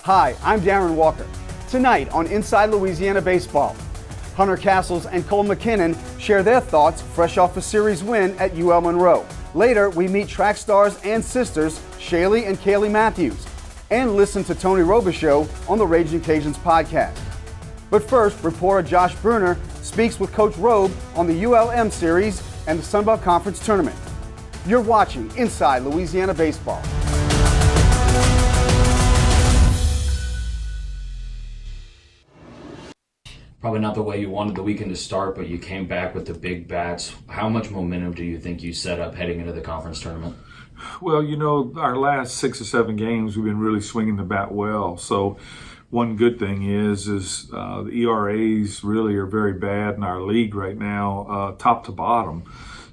Hi, I'm Darren Walker. Tonight on Inside Louisiana Baseball, Hunter Castles and Cole McKinnon share their thoughts fresh off a series win at UL Monroe. Later, we meet track stars and sisters Shaylee and Kaylee Matthews and listen to Tony Robichaux on the Ragin Cajuns podcast. But first, reporter Josh Bruner speaks with Coach Robe on the ULM series and the Sun Belt Conference tournament. You're watching Inside Louisiana Baseball. Probably not the way you wanted the weekend to start, but you came back with the big bats. How much momentum do you think you set up heading into the conference tournament? Well, our last 6 or 7 games, we've been really swinging the bat well. So one good thing is the ERAs really are very bad in our league right now, top to bottom.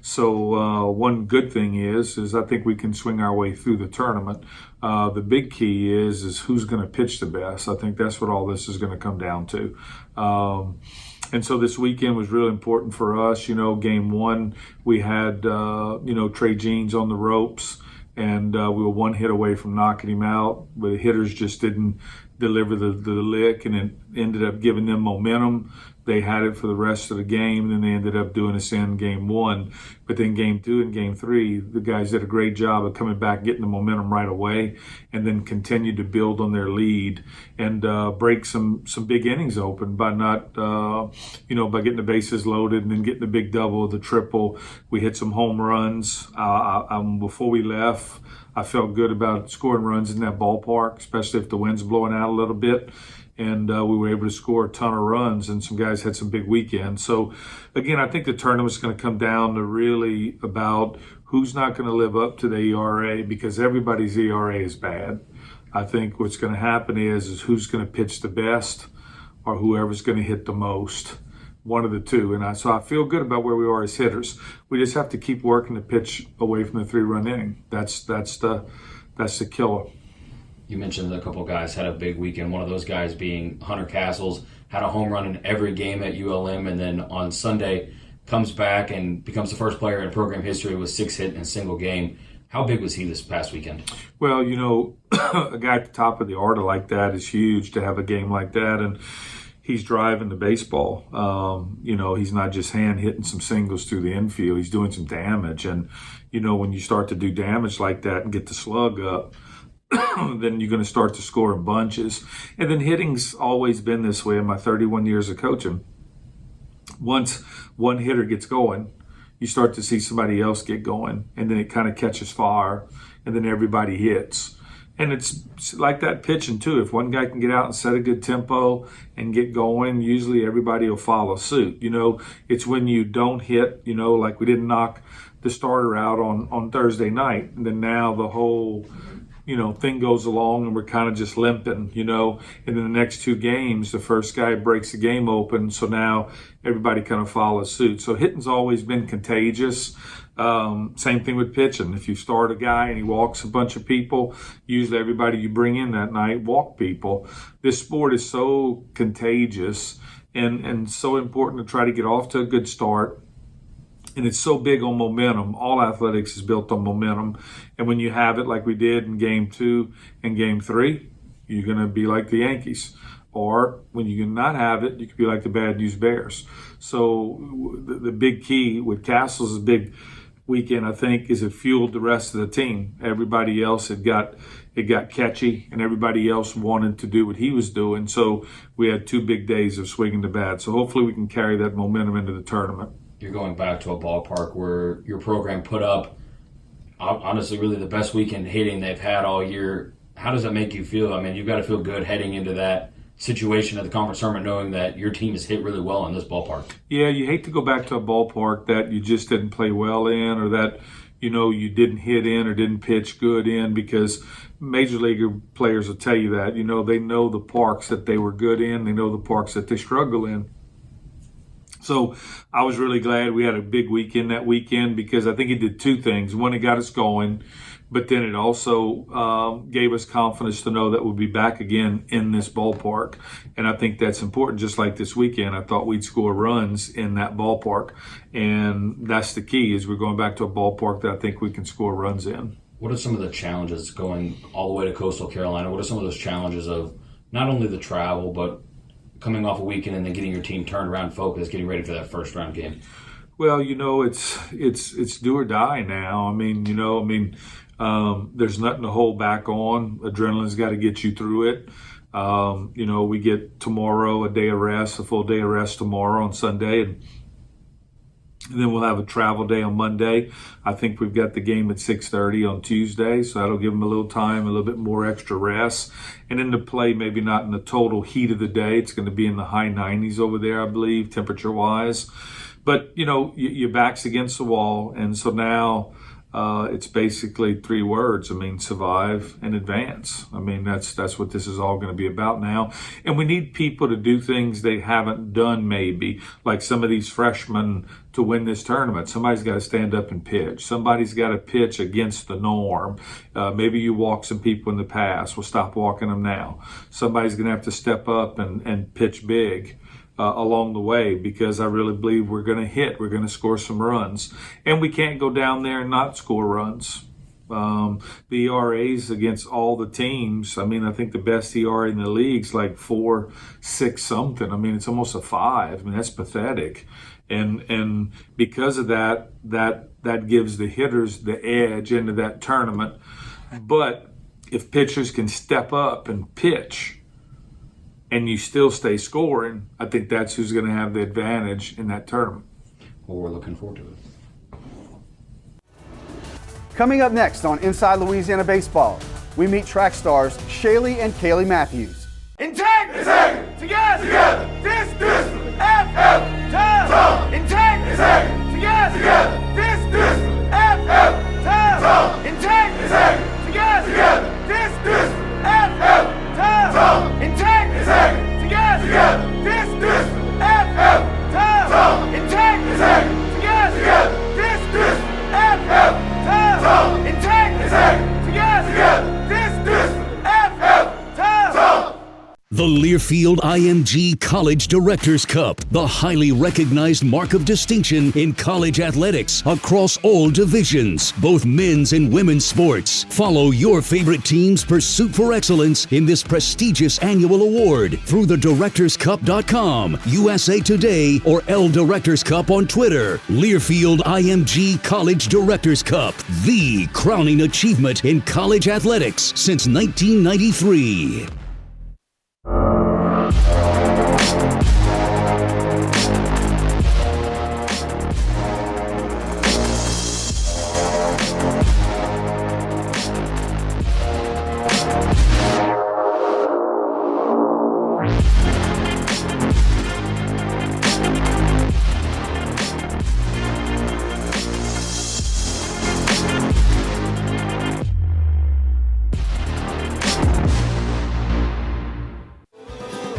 So one good thing is I think we can swing our way through the tournament. The big key is who's going to pitch the best. I think that's what all this is going to come down to. And so this weekend was really important for us. Game 1, we had, Trey Jeans on the ropes, and we were 1 hit away from knocking him out. But the hitters just didn't deliver the lick, and it ended up giving them momentum. They had it for the rest of the game, and then they ended up doing us in Game 1. But then Game 2 and Game 3, the guys did a great job of coming back, getting the momentum right away, and then continued to build on their lead and break some big innings open by not, by getting the bases loaded and then getting the big double, the triple. We hit some home runs. Before we left, I felt good about scoring runs in that ballpark, especially if the wind's blowing out a little bit. And we were able to score a ton of runs, and some guys had some big weekends. So, again, I think the tournament's going to come down to really about who's not going to live up to the ERA, because everybody's ERA is bad. I think what's going to happen is who's going to pitch the best or whoever's going to hit the most, one of the two. And so I feel good about where we are as hitters. We just have to keep working to pitch away from the 3-run inning. That's the killer. You mentioned a couple of guys had a big weekend. One of those guys being Hunter Castles, had a home run in every game at ULM, and then on Sunday comes back and becomes the first player in program history with 6 hits in a single game. How big was he this past weekend? Well, a guy at the top of the order like that is huge to have a game like that, and he's driving the baseball. He's not just hand hitting some singles through the infield. He's doing some damage, and when you start to do damage like that and get the slug up, then you're going to start to score in bunches. And then hitting's always been this way in my 31 years of coaching. Once one hitter gets going, you start to see somebody else get going, and then it kind of catches fire, and then everybody hits. And it's like that pitching too. If one guy can get out and set a good tempo and get going, usually everybody will follow suit. It's when you don't hit, like we didn't knock the starter out on Thursday night, and then now the whole thing goes along and we're kind of just limping, and then the next 2 games, the first guy breaks the game open. So now everybody kind of follows suit. So hitting's always been contagious. Same thing with pitching. If you start a guy and he walks a bunch of people, usually everybody you bring in that night walk people. This sport is so contagious and so important to try to get off to a good start. And it's so big on momentum. All athletics is built on momentum. And when you have it like we did in Game 2 and Game 3, you're going to be like the Yankees. Or when you can not have it, you could be like the Bad News Bears. So the big key with Castles' big weekend, I think, is it fueled the rest of the team. Everybody else it got catchy, and everybody else wanted to do what he was doing. So we had 2 big days of swinging the bat. So hopefully we can carry that momentum into the tournament. You're going back to a ballpark where your program put up, honestly, really the best weekend hitting they've had all year. How does that make you feel? I mean, you've got to feel good heading into that situation at the conference tournament, knowing that your team has hit really well in this ballpark. Yeah, you hate to go back to a ballpark that you just didn't play well in, or that you didn't hit in or didn't pitch good in, because major league players will tell you that. They know the parks that they were good in. They know the parks that they struggle in. So I was really glad we had a big weekend that weekend, because I think it did 2 things. One, it got us going, but then it also gave us confidence to know that we'll be back again in this ballpark. And I think that's important. Just like this weekend, I thought we'd score runs in that ballpark. And that's the key, is we're going back to a ballpark that I think we can score runs in. What are some of the challenges going all the way to Coastal Carolina? What are some of those challenges of not only the travel, but coming off a weekend and then getting your team turned around, focused, getting ready for that first round game? Well, it's do or die now. There's nothing to hold back on. Adrenaline's got to get you through it. We get tomorrow a day of rest, a full day of rest tomorrow on Sunday, and then we'll have a travel day on Monday. I think we've got the game at 6:30 on Tuesday, so that'll give them a little time, a little bit more extra rest. And then to play, maybe not in the total heat of the day. It's going to be in the high 90s over there, I believe, temperature-wise. But, your back's against the wall, and so now it's basically 3 words. Survive and advance. That's what this is all going to be about now. And we need people to do things they haven't done, maybe, like some of these freshmen to win this tournament. Somebody's got to stand up and pitch. Somebody's got to pitch against the norm. Maybe you walk some people in the past. We'll stop walking them now. Somebody's going to have to step up and pitch big along the way, because I really believe we're going to score some runs. And we can't go down there and not score runs. The ERAs against all the teams, I think the best ERA in the league's like 4.6 something. It's almost a 5. That's pathetic. And because of that gives the hitters the edge into that tournament. But if pitchers can step up and pitch, and you still stay scoring, I think that's who's going to have the advantage in that tournament. Well, we're looking forward to it. Coming up next on Inside Louisiana Baseball, we meet track stars Shaylee and Kaylee Matthews. Integrity, together, discipline, effort, time, integrity, together, discipline, effort, time, integrity, together, discipline, effort, time, integrity, together, discipline, effort, time, integrity, together, discipline, effort, time, integrity, together, discipline, effort, time. The Learfield IMG College Directors Cup, the highly recognized mark of distinction in college athletics across all divisions, both men's and women's sports. Follow your favorite team's pursuit for excellence in this prestigious annual award through thedirectorscup.com, USA Today, or L Directors Cup on Twitter. Learfield IMG College Directors Cup, the crowning achievement in college athletics since 1993.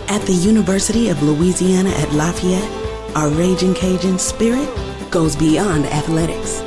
At the University of Louisiana at Lafayette, our Ragin Cajuns spirit goes beyond athletics.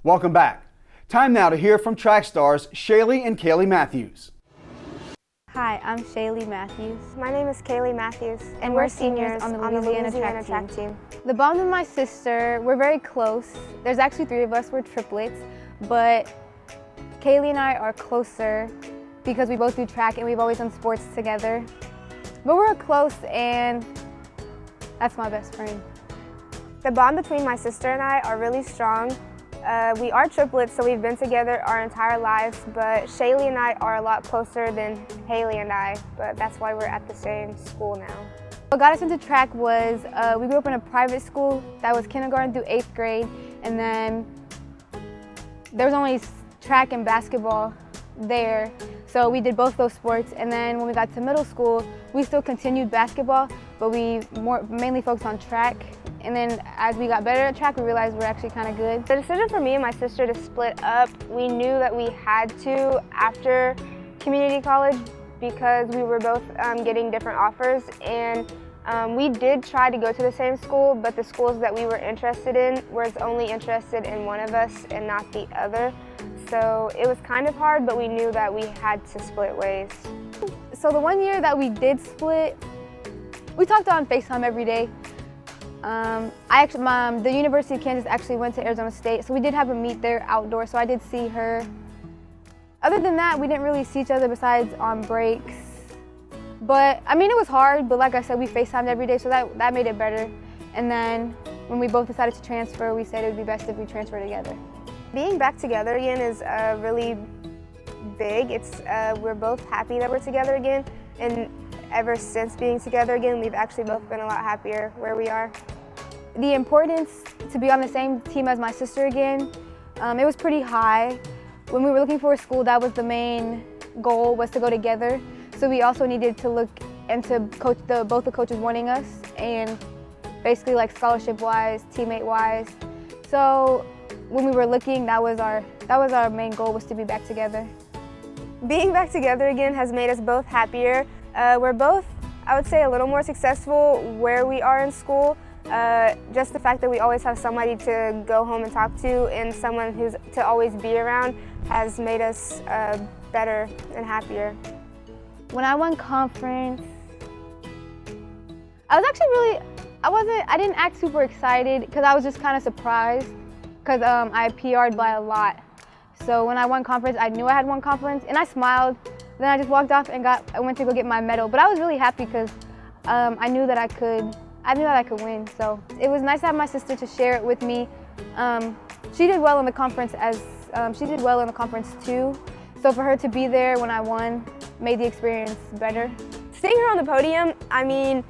Welcome back. Time now to hear from track stars Shaylee and Kaylee Matthews. Hi, I'm Shaylee Matthews. My name is Kaylee Matthews, and we're seniors on the Louisiana track team. The bond with my sister, we're very close. There's actually 3 of us, we're triplets, but Kaylee and I are closer because we both do track and we've always done sports together. But we're close, and that's my best friend. The bond between my sister and I are really strong. We are triplets, so we've been together our entire lives, but Shaylee and I are a lot closer than Haley and I, but that's why we're at the same school now. What got us into track was we grew up in a private school that was kindergarten through 8th grade, and then there was only track and basketball there, so we did both those sports. And then when we got to middle school, we still continued basketball, but we mainly focused on track. And then as we got better at track, we realized we're actually kind of good. The decision for me and my sister to split up, we knew that we had to after community college because we were both getting different offers, and we did try to go to the same school, but the schools that we were interested in was only interested in one of us and not the other. So it was kind of hard, but we knew that we had to split ways. So the one year that we did split, we talked on FaceTime every day. The University of Kansas actually went to Arizona State, so we did have a meet there outdoors, so I did see her. Other than that, we didn't really see each other besides on breaks. But, I mean, it was hard, but like I said, we FaceTimed every day, so that made it better. And then when we both decided to transfer, we said it would be best if we transfer together. Being back together again is really big. We're both happy that we're together again, and ever since being together again, we've actually both been a lot happier where we are. The importance to be on the same team as my sister again, it was pretty high. When we were looking for a school, that was the main goal, was to go together. So we also needed to look into both the coaches wanting us, and basically like scholarship-wise, teammate-wise. So when we were looking, that was our main goal, was to be back together. Being back together again has made us both happier. We're both, I would say, a little more successful where we are in school. Just the fact that we always have somebody to go home and talk to and someone who's to always be around has made us better and happier. When I won conference, I didn't act super excited because I was just kind of surprised because I PR'd by a lot. So when I won conference, I knew I had won conference and I smiled. Then I just walked off and I went to go get my medal. But I was really happy because I knew that I could win. So it was nice to have my sister to share it with me. She did well in the conference too. So for her to be there when I won made the experience better. Seeing her on the podium, I mean,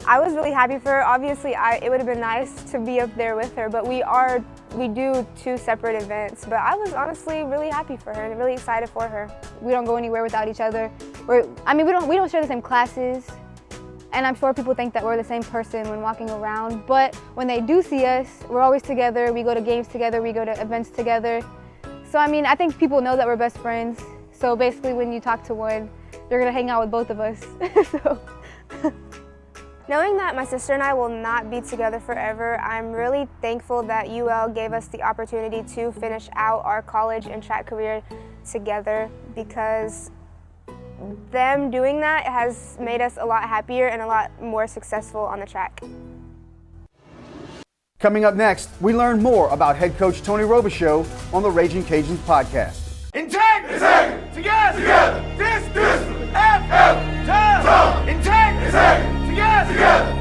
I was really happy for her. Obviously, it would have been nice to be up there with her, but we do two separate events. But I was honestly really happy for her and really excited for her. We don't go anywhere without each other. We don't share the same classes, and I'm sure people think that we're the same person when walking around. But when they do see us, we're always together. We go to games together. We go to events together. So I mean, I think people know that we're best friends. So basically, when you talk to one, you're gonna hang out with both of us. So. Knowing that my sister and I will not be together forever, I'm really thankful that UL gave us the opportunity to finish out our college and track career together, because them doing that has made us a lot happier and a lot more successful on the track. Coming up next, we learn more about head coach Tony Robichaux on the Ragin Cajuns podcast. Integrity, together, discipline, effort, time, integrity, together,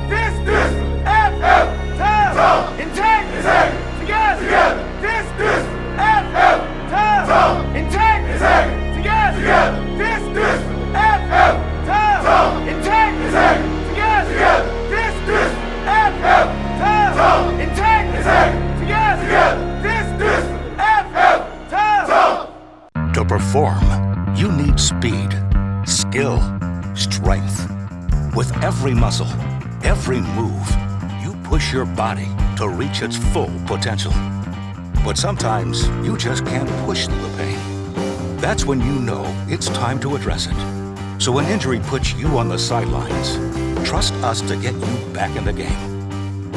discipline, effort, time, integrity, together, discipline, effort, time, integrity, together, discipline, effort, time, integrity, together, discipline, effort, time, integrity, together, discipline, effort, time. To perform, you need speed, skill, strength. With every muscle, every move, you push your body to reach its full potential. But sometimes you just can't push through the pain. That's when you know it's time to address it. So when injury puts you on the sidelines, trust us to get you back in the game.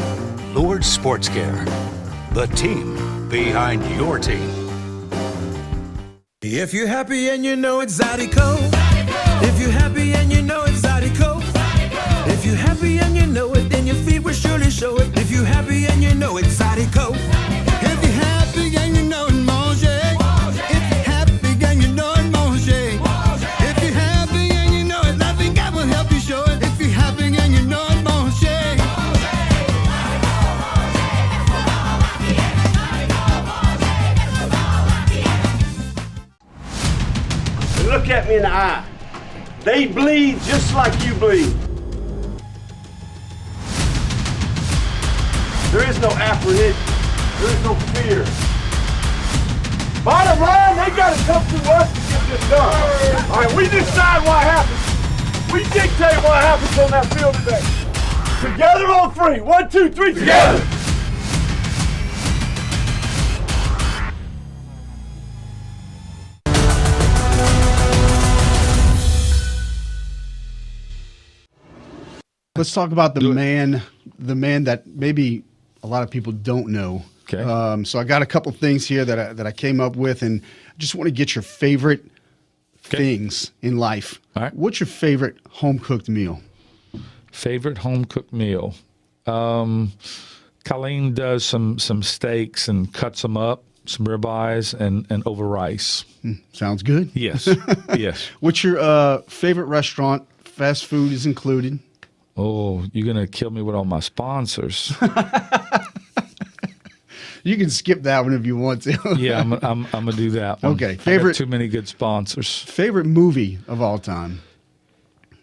Lourdes Sports Care, the team behind your team. If you're happy and you know it's Zydeco. If you're happy and you know it's Zydeco. If you're happy and you know it, then your feet will surely show it. If you're happy and you know it's Zydeco. If you're happy and you know it, mange. If you're happy and you know it, mange. If you're happy and you know it, I think I will help you show it. If you're happy and you know it, mange. Look at me in the eye. They bleed just like you bleed. There is no apprehension. There is no fear. Bottom line, they got to come to us to get this done. All right, we decide what happens. We dictate what happens on that field today. Together on three. 1, 2, 3, together. Let's talk about the man that maybe a lot of people don't know. Okay. So I got a couple things here that I came up with, and I just want to get your favorite things in life. All right. What's your favorite home cooked meal? Favorite home cooked meal. Colleen does some steaks and cuts them up, some ribeyes and over rice. Sounds good. Yes. Yes. What's your favorite restaurant? Fast food is included. Oh, you're gonna kill me with all my sponsors. You can skip that one if you want to. Yeah, I'm gonna do that one. Okay. I Favorite. got too many good sponsors. Favorite movie of all time.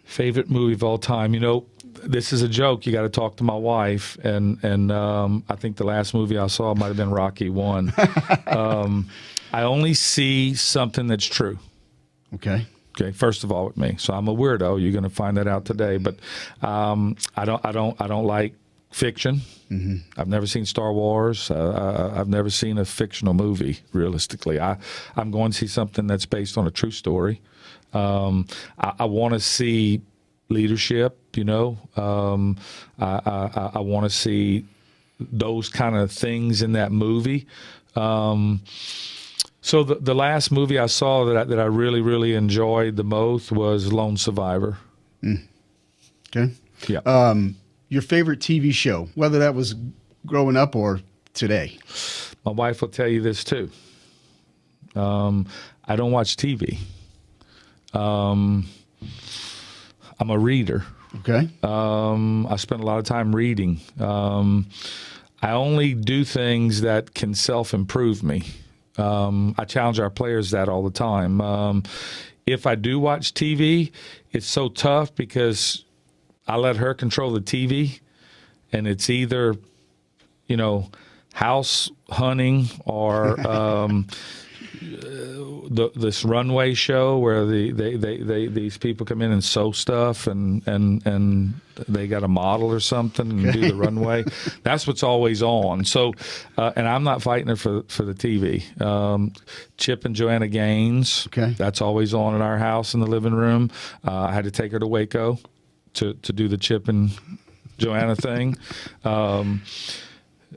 Favorite movie of all time. You know, this is a joke. You got to talk to my wife, and I think the last movie I saw might have been Rocky 1. I only see something that's true. Okay. Okay, first of all, with me, so I'm a weirdo. You're going to find that out today. But I don't like fiction. Mm-hmm. I've never seen Star Wars. I've never seen a fictional movie. Realistically, I'm going to see something that's based on a true story. I want to see leadership. You know, I want to see those kind of things in that movie. So the last movie I saw that I really, really enjoyed the most was Lone Survivor. Okay. Yeah. Your favorite TV show, whether that was growing up or today. My wife will tell you this too. I don't watch TV. I'm a reader. Okay. I spend a lot of time reading. I only do things that can self-improve me. I challenge our players that all the time. If I do watch TV, it's so tough because I let her control the TV, and it's either, you know, house hunting or this runway show where these people come in and sew stuff and they got a model or something and do the runway. That's what's always on. So, and I'm not fighting her for the TV. Chip and Joanna Gaines. Okay. That's always on in our house in the living room. I had to take her to Waco to do the Chip and Joanna thing.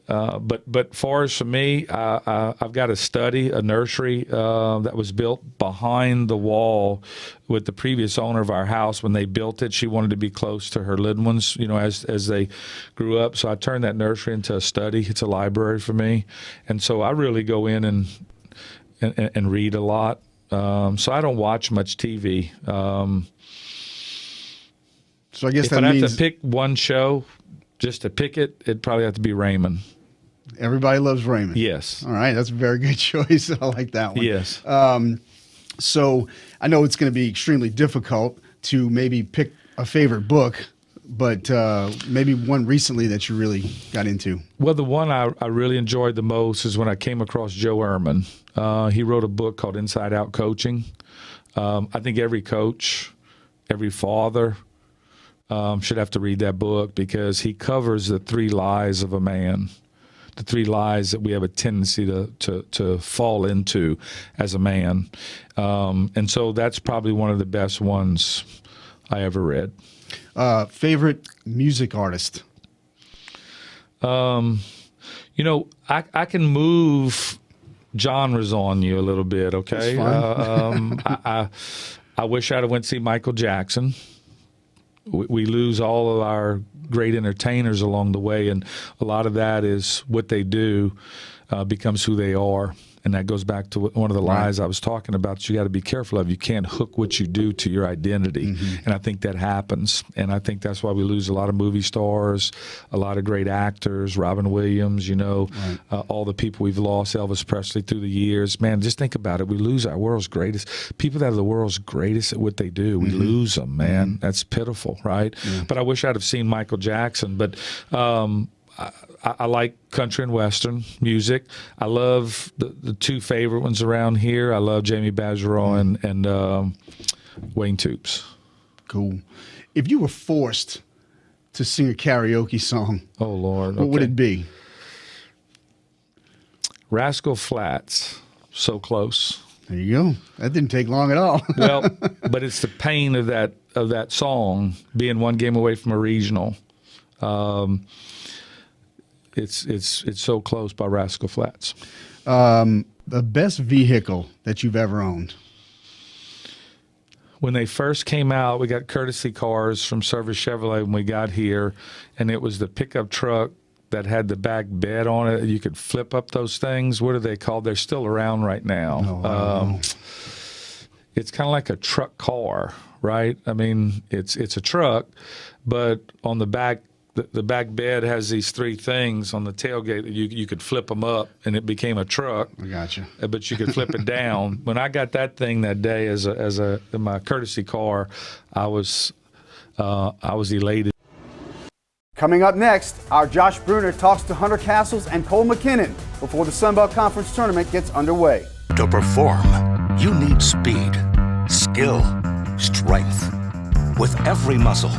But far as for me, I've got a nursery that was built behind the wall with the previous owner of our house. When they built it, she wanted to be close to her little ones, you know, as they grew up. So I turned that nursery into a study. It's a library for me, and so I really go in and read a lot. So I don't watch much TV. So I guess if that I'd means have to pick one show, just to pick it, it'd probably have to be Raymond. Everybody loves Raymond. Yes. All right, that's a very good choice. I like that one. Yes. So I know it's going to be extremely difficult to maybe pick a favorite book, but maybe one recently that you really got into. Well, the one I really enjoyed the most is when I came across Joe Ehrmann. He wrote a book called Inside Out Coaching. I think every coach, every father should have to read that book because he covers the 3 lies of a man. The 3 lies that we have a tendency to fall into as a man. And so that's probably one of the best ones I ever read. Favorite music artist? You know, I can move genres on you a little bit, okay? That's fine. I wish I'd have went to see Michael Jackson. We lose all of our great entertainers along the way, and a lot of that is what they do becomes who they are. And that goes back to one of the lies I was talking about that you got to be careful of. You can't hook what you do to your identity. Mm-hmm. And I think that happens. And I think that's why we lose a lot of movie stars, a lot of great actors, Robin Williams, you know, all the people we've lost, Elvis Presley through the years. Man, just think about it. We lose our world's greatest. People that are the world's greatest at what they do, we lose them, man. Mm-hmm. That's pitiful, right? Yeah. But I wish I'd have seen Michael Jackson. But I like country and western music. I love the 2 favorite ones around here. I love Jamie Bergeron and Wayne Toops. Cool. If you were forced to sing a karaoke song, Oh, Lord. what would Okay. it be? Rascal Flatts. So close. There you go. That didn't take long at all. Well, but it's the pain of that song being one game away from a regional. It's so close by Rascal Flatts. The best vehicle that you've ever owned? When they first came out, we got courtesy cars from Service Chevrolet when we got here, and it was the pickup truck that had the back bed on it. You could flip up those things. What are they called? They're still around right now. Oh, wow. It's kind of like a truck car, right? I mean, it's a truck, but on the back, the back bed has these three things on the tailgate that you could flip them up, and it became a truck. I got you. But you could flip it down. When I got that thing that day as my courtesy car, I was elated. Coming up next, our Josh Bruner talks to Hunter Castles and Cole McKinnon before the Sun Belt Conference Tournament gets underway. To perform, you need speed, skill, strength. With every muscle,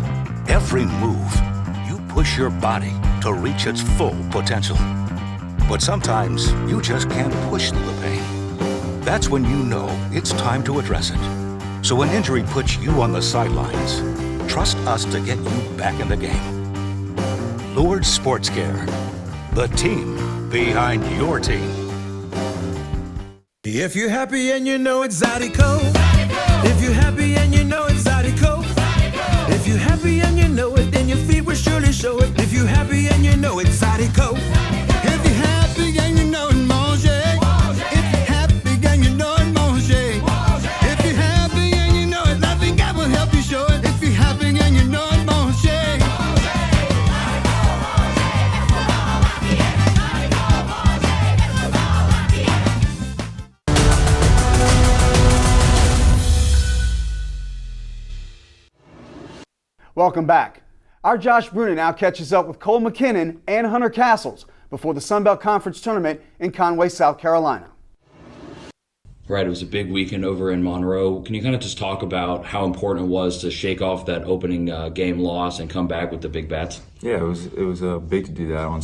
every move, you push your body to reach its full potential. But sometimes you just can't push through the pain. That's when you know it's time to address it. So when injury puts you on the sidelines, trust us to get you back in the game. Lourdes Sports Care, the team behind your team. If you're happy and you know it's Zydeco. If you're happy and you know it's Zydeco. If you're happy and you know it, then your feet will surely show it. If you're happy and you know it's Zydeco. If you're happy and you know it, manger. If you're happy and you know it, manger. If you're happy and you know it, loving God will help you show it. If you're happy and you know it, manger. Welcome back. Our Josh Bruner now catches up with Cole McKinnon and Hunter Castles before the Sun Belt Conference Tournament in Conway, South Carolina. Right, it was a big weekend over in Monroe. Can you kind of just talk about how important it was to shake off that opening game loss and come back with the big bats? Yeah, it was big to do that. On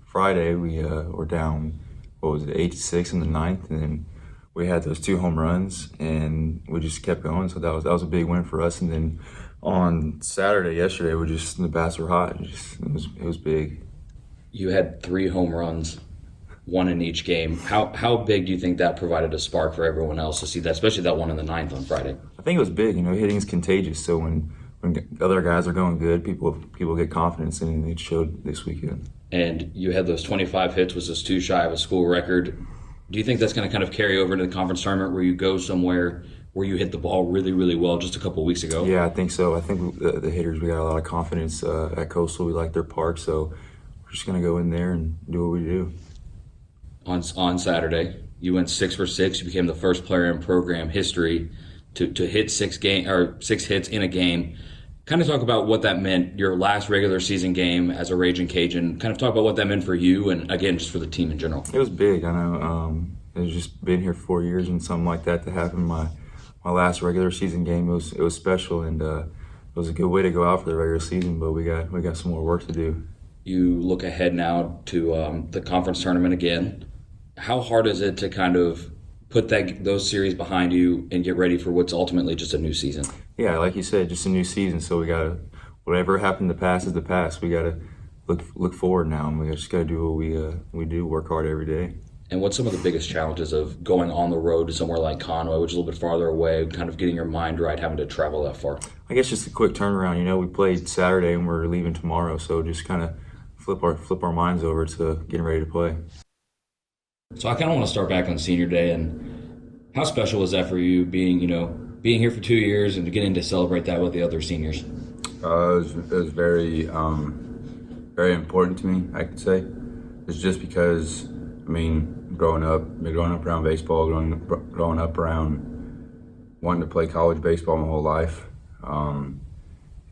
Friday, we were down, 8-6 in the ninth, and then we had those 2 home runs, and we just kept going. So that was a big win for us. And then on Saturday, yesterday, the bats were hot. It was big. You had 3 home runs, 1 in each game. How big do you think that provided a spark for everyone else to see that, especially that one in the ninth on Friday? I think it was big. Hitting is contagious. So when other guys are going good, people get confidence, and it showed this weekend. And you had those 25 hits, was just 2 shy of a school record. Do you think that's going to kind of carry over into the conference tournament where you go somewhere where you hit the ball really, really well just a couple of weeks ago? Yeah, I think so. I think the hitters, we got a lot of confidence at Coastal. We like their park, so we're just going to go in there and do what we do. On Saturday, you went 6 for 6. You became the first player in program history to hit 6 hits in a game. Kind of talk about what that meant, your last regular season game as a Ragin Cajun. Kind of talk about what that meant for you and, again, just for the team in general. It was big. I know. It's just been here 4 years, and something like that to happen my last regular season game, it was special, and it was a good way to go out for the regular season, but we got some more work to do. You look ahead now to the conference tournament again. How hard is it to kind of put those series behind you and get ready for what's ultimately just a new season? Yeah, like you said, just a new season, so we got to, whatever happened in the past is the past. We got to look forward now, and we just got to do what we do, work hard every day. And what's some of the biggest challenges of going on the road to somewhere like Conway, which is a little bit farther away, kind of getting your mind right, having to travel that far? I guess just a quick turnaround. We played Saturday and we're leaving tomorrow, so just kind of flip our minds over to getting ready to play. So I kind of want to start back on senior day, and how special was that for you being here for 2 years and getting to celebrate that with the other seniors? It was very, very important to me, I could say. It's just because, growing up around baseball, growing up around wanting to play college baseball my whole life.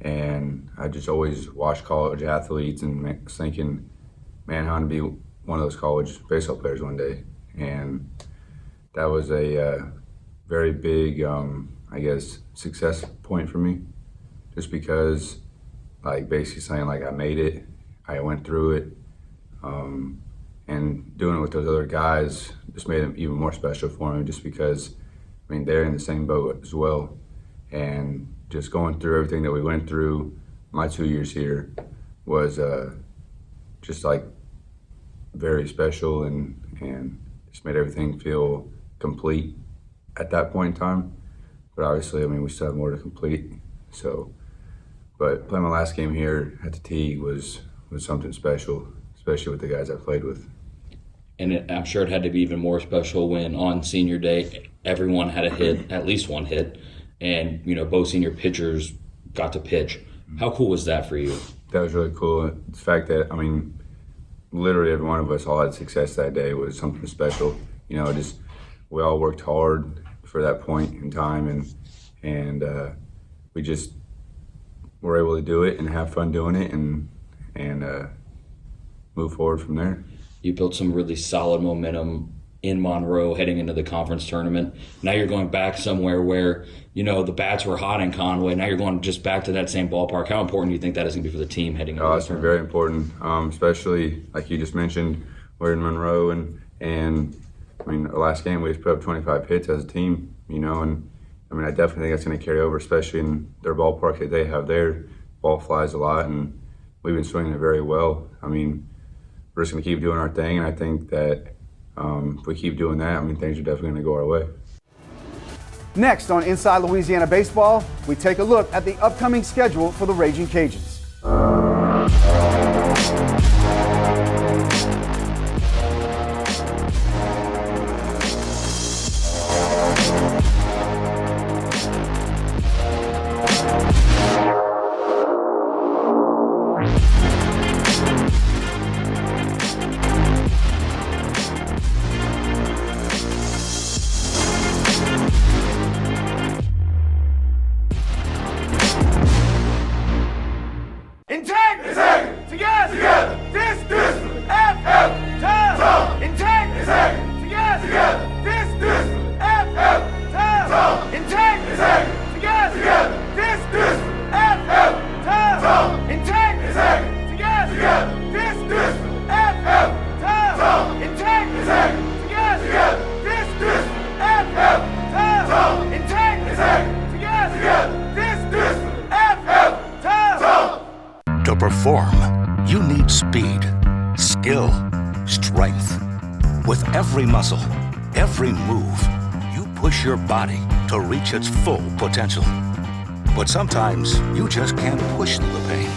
And I just always watched college athletes and was thinking, man, I want to be one of those college baseball players one day. And that was a very big, success point for me. Just because like basically saying like I made it, I went through it, and doing it with those other guys just made it even more special for me, just because, I mean, they're in the same boat as well. And just going through everything that we went through my 2 years here was just like very special, and just made everything feel complete at that point in time. But obviously, I mean, we still have more to complete. So, but playing my last game here at the T was something special, especially with the guys I played with. And I'm sure it had to be even more special when on senior day, everyone had a hit, at least one hit, and, you know, both senior pitchers got to pitch. How cool was that for you? That was really cool. The fact that, I mean, literally every one of us all had success that day was something special. You know, just we all worked hard for that point in time, and we just were able to do it and have fun doing it, and move forward from there. You built some really solid momentum in Monroe heading into the conference tournament. Now you're going back somewhere where, you know, the bats were hot in Conway. Now you're going just back to that same ballpark. How important do you think that is going to be for the team heading into the tournament? It's very important, especially like you just mentioned, we're in Monroe, and I mean, the last game we just put up 25 hits as a team, you know, and I mean, I definitely think that's going to carry over, especially in their ballpark that they have there. Ball flies a lot, and we've been swinging it very well. I mean, we're just going to keep doing our thing, and I think that if we keep doing that, I mean, things are definitely going to go our way. Next on Inside Louisiana Baseball, we take a look at the upcoming schedule for the Ragin Cajuns. To perform, you need speed, skill, strength. With every muscle, every move, you push your body to reach its full potential. But sometimes you just can't push through the pain.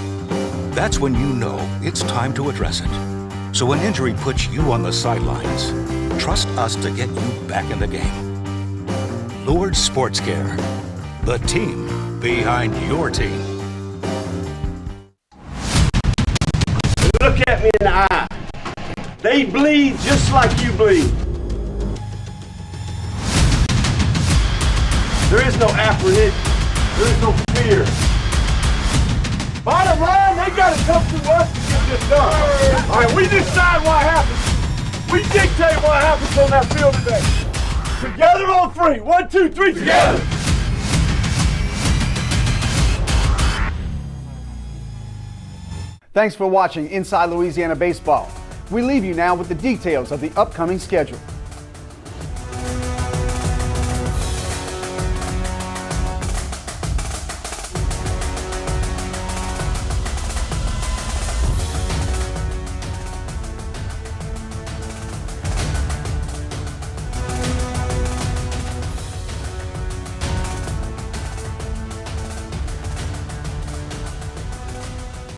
That's when you know it's time to address it. So when injury puts you on the sidelines, trust us to get you back in the game. Lourdes Sports Care, the team behind your team. Look at me in the eye. They bleed just like you bleed. There is no apprehension. There is no fear. Bottom line, they got to come to us to get this done. All right, we decide what happens. We dictate what happens on that field today. Together on three. 1, 2, 3, together. Thanks for watching Inside Louisiana Baseball. We leave you now with the details of the upcoming schedule.